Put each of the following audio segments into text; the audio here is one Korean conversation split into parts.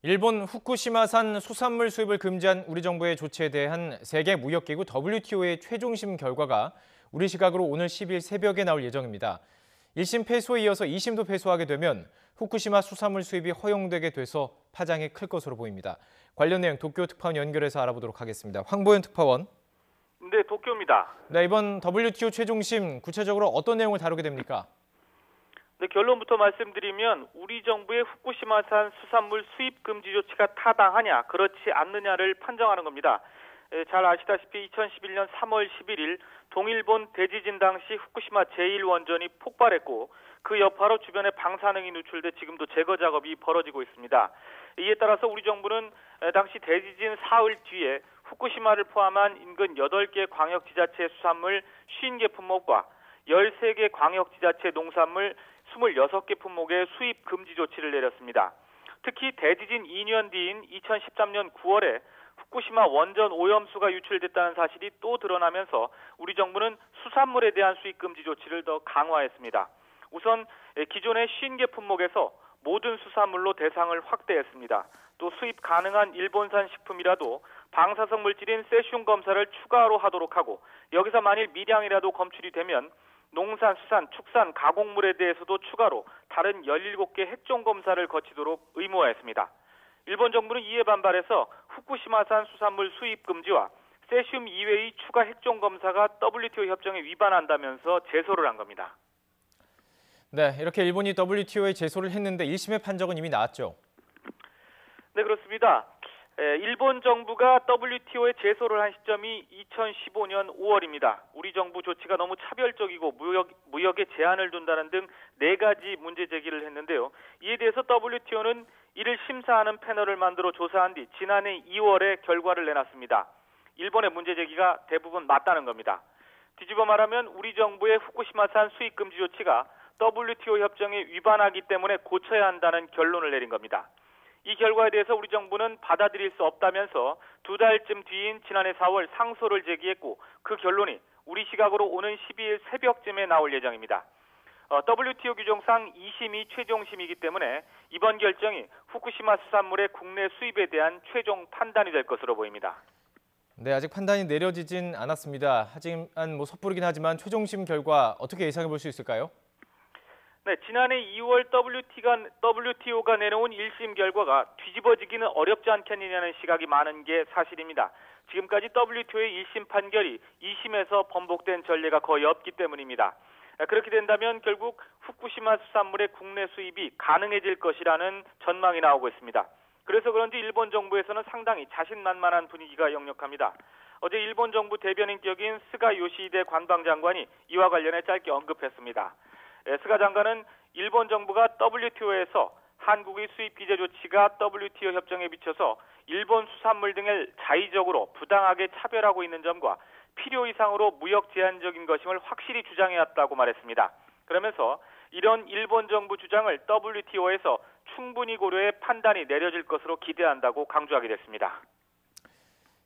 일본 후쿠시마산 수산물 수입을 금지한 우리 정부의 조치에 대한 세계 무역기구 WTO의 최종심 결과가 우리 시각으로 오늘 10일 새벽에 나올 예정입니다. 1심 패소에 이어서 2심도 패소하게 되면 후쿠시마 수산물 수입이 허용되게 돼서 파장이 클 것으로 보입니다. 관련 내용 도쿄 특파원 연결해서 알아보도록 하겠습니다. 황보현 특파원. 네, 도쿄입니다. 네, 이번 WTO 최종심 구체적으로 어떤 내용을 다루게 됩니까? 네, 결론부터 말씀드리면 우리 정부의 후쿠시마산 수산물 수입 금지 조치가 타당하냐, 그렇지 않느냐를 판정하는 겁니다. 잘 아시다시피 2011년 3월 11일 동일본 대지진 당시 후쿠시마 제1원전이 폭발했고 그 여파로 주변에 방사능이 누출돼 지금도 제거 작업이 벌어지고 있습니다. 이에 따라서 우리 정부는 당시 대지진 사흘 뒤에 후쿠시마를 포함한 인근 8개 광역지자체 수산물 50개 품목과 13개 광역지자체 농산물 26개 품목의 수입 금지 조치를 내렸습니다. 특히 대지진 2년 뒤인 2013년 9월에 후쿠시마 원전 오염수가 유출됐다는 사실이 또 드러나면서 우리 정부는 수산물에 대한 수입 금지 조치를 더 강화했습니다. 우선 기존의 50개 품목에서 모든 수산물로 대상을 확대했습니다. 또 수입 가능한 일본산 식품이라도 방사성 물질인 세슘 검사를 추가로 하도록 하고 여기서 만일 미량이라도 검출이 되면 농산, 수산, 축산, 가공물에 대해서도 추가로 다른 17개 핵종 검사를 거치도록 의무화했습니다. 일본 정부는 이에 반발해서 후쿠시마산 수산물 수입 금지와 세슘 이외의 추가 핵종 검사가 WTO 협정에 위반한다면서 제소를 한 겁니다. 네, 이렇게 일본이 WTO에 제소를 했는데 1심의 판정은 이미 나왔죠? 네, 그렇습니다. 일본 정부가 WTO에 제소를 한 시점이 2015년 5월입니다. 우리 정부 조치가 너무 차별적이고 무역에 제한을 둔다는 등 4가지 문제 제기를 했는데요. 이에 대해서 WTO는 이를 심사하는 패널을 만들어 조사한 뒤 지난해 2월에 결과를 내놨습니다. 일본의 문제 제기가 대부분 맞다는 겁니다. 뒤집어 말하면 우리 정부의 후쿠시마산 수입 금지 조치가 WTO 협정에 위반하기 때문에 고쳐야 한다는 결론을 내린 겁니다. 이 결과에 대해서 우리 정부는 받아들일 수 없다면서 2달쯤 뒤인 지난해 4월 상소를 제기했고 그 결론이 우리 시각으로 오는 12일 새벽쯤에 나올 예정입니다. WTO 규정상 2심이 최종심이기 때문에 이번 결정이 후쿠시마 수산물의 국내 수입에 대한 최종 판단이 될 것으로 보입니다. 네, 아직 판단이 내려지진 않았습니다. 하지만 섣부르긴 하지만 최종심 결과 어떻게 예상해 볼 수 있을까요? 네, 지난해 2월 WTO가 내놓은 1심 결과가 뒤집어지기는 어렵지 않겠느냐는 시각이 많은 게 사실입니다. 지금까지 WTO의 1심 판결이 2심에서 번복된 전례가 거의 없기 때문입니다. 그렇게 된다면 결국 후쿠시마 수산물의 국내 수입이 가능해질 것이라는 전망이 나오고 있습니다. 그래서 그런지 일본 정부에서는 상당히 자신만만한 분위기가 역력합니다. 어제 일본 정부 대변인 격인 스가 요시히데 관방장관이 이와 관련해 짧게 언급했습니다. 스가 장관은 일본 정부가 WTO에서 한국의 수입 규제 조치가 WTO 협정에 비춰서 일본 수산물 등을 자의적으로 부당하게 차별하고 있는 점과 필요 이상으로 무역 제한적인 것임을 확실히 주장해왔다고 말했습니다. 그러면서 이런 일본 정부 주장을 WTO에서 충분히 고려해 판단이 내려질 것으로 기대한다고 강조하게 됐습니다.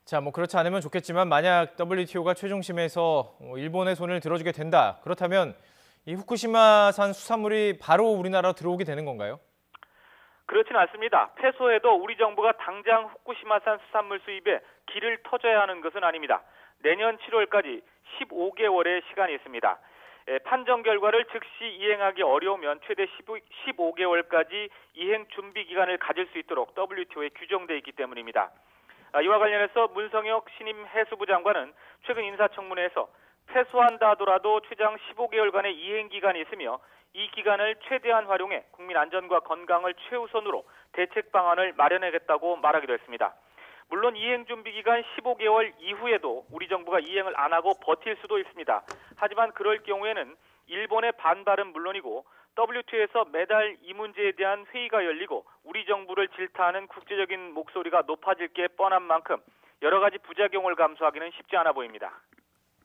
자, 그렇지 않으면 좋겠지만 만약 WTO가 최종심에서 일본의 손을 들어주게 된다. 그렇다면 이 후쿠시마산 수산물이 바로 우리나라로 들어오게 되는 건가요? 그렇진 않습니다. 패소해도 우리 정부가 당장 후쿠시마산 수산물 수입에 길을 터줘야 하는 것은 아닙니다. 내년 7월까지 15개월의 시간이 있습니다. 판정 결과를 즉시 이행하기 어려우면 최대 15개월까지 이행 준비 기간을 가질 수 있도록 WTO에 규정돼 있기 때문입니다. 이와 관련해서 문성혁 신임 해수부 장관은 최근 인사청문회에서 패소한다 하더라도 최장 15개월간의 이행 기간이 있으며 이 기간을 최대한 활용해 국민 안전과 건강을 최우선으로 대책 방안을 마련하겠다고 말하기도 했습니다. 물론 이행 준비 기간 15개월 이후에도 우리 정부가 이행을 안 하고 버틸 수도 있습니다. 하지만 그럴 경우에는 일본의 반발은 물론이고 WTO에서 매달 이 문제에 대한 회의가 열리고 우리 정부를 질타하는 국제적인 목소리가 높아질 게 뻔한 만큼 여러 가지 부작용을 감수하기는 쉽지 않아 보입니다.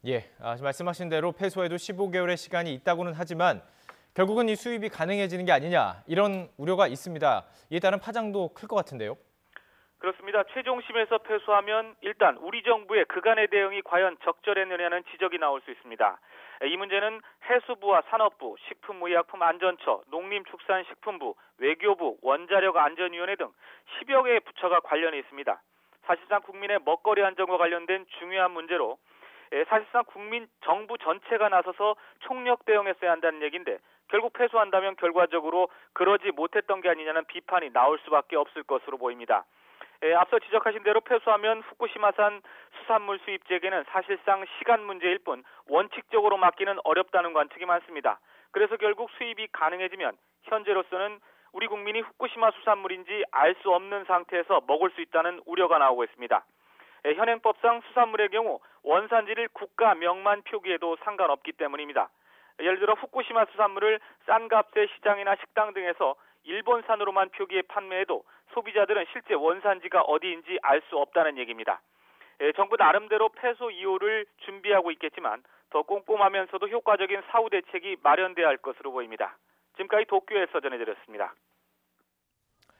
예, 말씀하신 대로 패소에도 15개월의 시간이 있다고는 하지만 결국은 이 수입이 가능해지는 게 아니냐 이런 우려가 있습니다. 이에 따른 파장도 클 것 같은데요. 그렇습니다. 최종심에서 패소하면 일단 우리 정부의 그간의 대응이 과연 적절했느냐는 지적이 나올 수 있습니다. 이 문제는 해수부와 산업부, 식품의약품안전처, 농림축산식품부, 외교부, 원자력안전위원회 등 10여 개의 부처가 관련해 있습니다. 사실상 국민의 먹거리 안전과 관련된 중요한 문제로 사실상 정부 전체가 나서서 총력 대응했어야 한다는 얘기인데 결국 패소한다면 결과적으로 그러지 못했던 게 아니냐는 비판이 나올 수밖에 없을 것으로 보입니다. 앞서 지적하신 대로 패소하면 후쿠시마산 수산물 수입 재개는 사실상 시간 문제일 뿐 원칙적으로 막기는 어렵다는 관측이 많습니다. 그래서 결국 수입이 가능해지면 현재로서는 우리 국민이 후쿠시마 수산물인지 알 수 없는 상태에서 먹을 수 있다는 우려가 나오고 있습니다. 현행법상 수산물의 경우 원산지를 국가 명만 표기해도 상관없기 때문입니다. 예를 들어 후쿠시마 수산물을 싼 값에 시장이나 식당 등에서 일본산으로만 표기해 판매해도 소비자들은 실제 원산지가 어디인지 알 수 없다는 얘기입니다. 정부 나름대로 패소 이후를 준비하고 있겠지만 더 꼼꼼하면서도 효과적인 사후 대책이 마련돼야 할 것으로 보입니다. 지금까지 도쿄에서 전해드렸습니다.